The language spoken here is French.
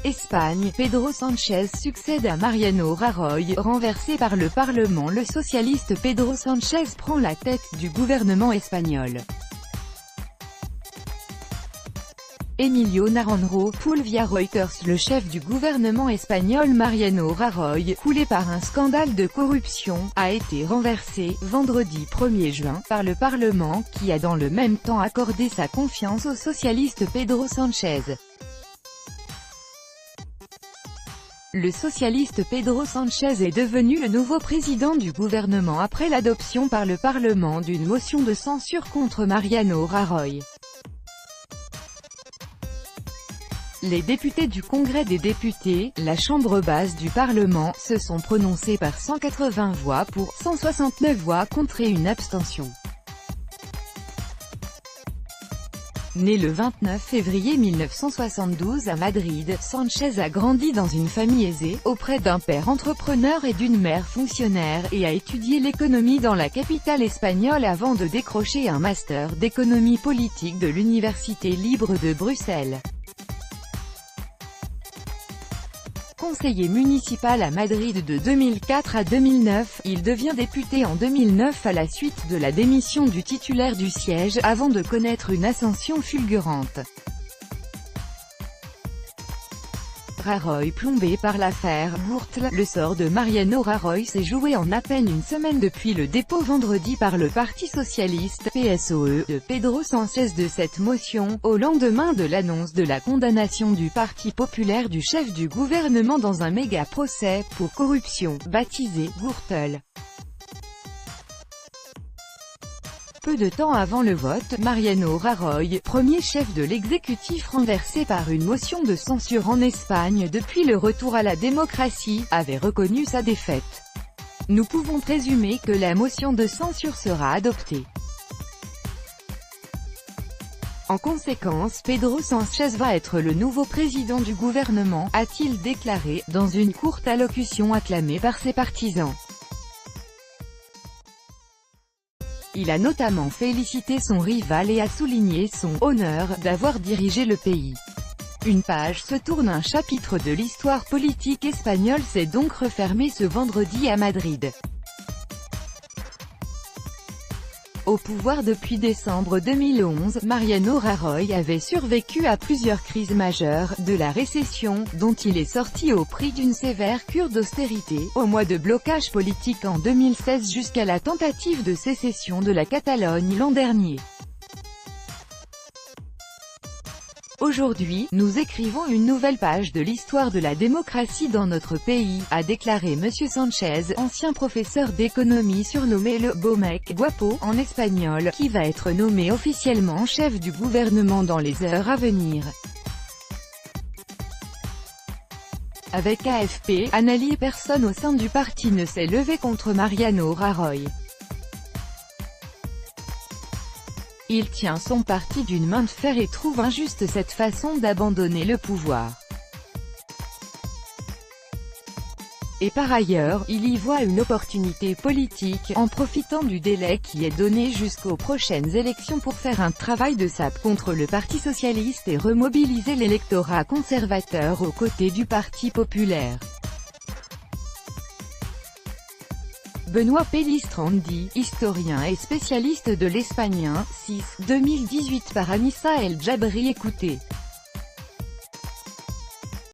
Espagne, Pedro Sánchez succède à Mariano Rajoy, renversé par le Parlement. Le socialiste Pedro Sánchez prend la tête du gouvernement espagnol. Emilio Naranjo, Pool via Reuters. Le chef du gouvernement espagnol Mariano Rajoy, coulé par un scandale de corruption, a été renversé, vendredi 1er juin, par le Parlement, qui a dans le même temps accordé sa confiance au socialiste Pedro Sánchez. Le socialiste Pedro Sánchez est devenu le nouveau président du gouvernement après l'adoption par le Parlement d'une motion de censure contre Mariano Rajoy. Les députés du Congrès des députés, la chambre basse du Parlement, se sont prononcés par 180 voix pour, 169 voix contre et une abstention. Né le 29 février 1972 à Madrid, Sánchez a grandi dans une famille aisée, auprès d'un père entrepreneur et d'une mère fonctionnaire, et a étudié l'économie dans la capitale espagnole avant de décrocher un master d'économie politique de l'Université libre de Bruxelles. Conseiller municipal à Madrid de 2004 à 2009, il devient député en 2009 à la suite de la démission du titulaire du siège, avant de connaître une ascension fulgurante. Rajoy plombé par l'affaire Gürtel. Le sort de Mariano Rajoy s'est joué en à peine une semaine depuis le dépôt vendredi par le Parti socialiste PSOE de Pedro Sánchez de cette motion, au lendemain de l'annonce de la condamnation du Parti populaire du chef du gouvernement dans un méga procès pour corruption, baptisé Gürtel. Peu de temps avant le vote, Mariano Rajoy, premier chef de l'exécutif renversé par une motion de censure en Espagne depuis le retour à la démocratie, avait reconnu sa défaite. Nous pouvons présumer que la motion de censure sera adoptée. En conséquence, Pedro Sánchez va être le nouveau président du gouvernement, a-t-il déclaré, dans une courte allocution acclamée par ses partisans. Il a notamment félicité son rival et a souligné son « honneur » d'avoir dirigé le pays. Une page se tourne, un chapitre de l'histoire politique espagnole s'est donc refermé ce vendredi à Madrid. Au pouvoir depuis décembre 2011, Mariano Rajoy avait survécu à plusieurs crises majeures, de la récession, dont il est sorti au prix d'une sévère cure d'austérité, au mois de blocage politique en 2016 jusqu'à la tentative de sécession de la Catalogne l'an dernier. Aujourd'hui, nous écrivons une nouvelle page de l'histoire de la démocratie dans notre pays, a déclaré M. Sánchez, ancien professeur d'économie surnommé le « beau mec guapo » en espagnol, qui va être nommé officiellement chef du gouvernement dans les heures à venir. Avec AFP, analyse, personne au sein du parti ne s'est levé contre Mariano Rajoy. Il tient son parti d'une main de fer et trouve injuste cette façon d'abandonner le pouvoir. Et par ailleurs, il y voit une opportunité politique, en profitant du délai qui est donné jusqu'aux prochaines élections pour faire un travail de sape contre le Parti socialiste et remobiliser l'électorat conservateur aux côtés du Parti populaire. Benoît Pellistrandi, historien et spécialiste de l'espagnol, 6, 2018 par Anissa El Jabri. Écoutez.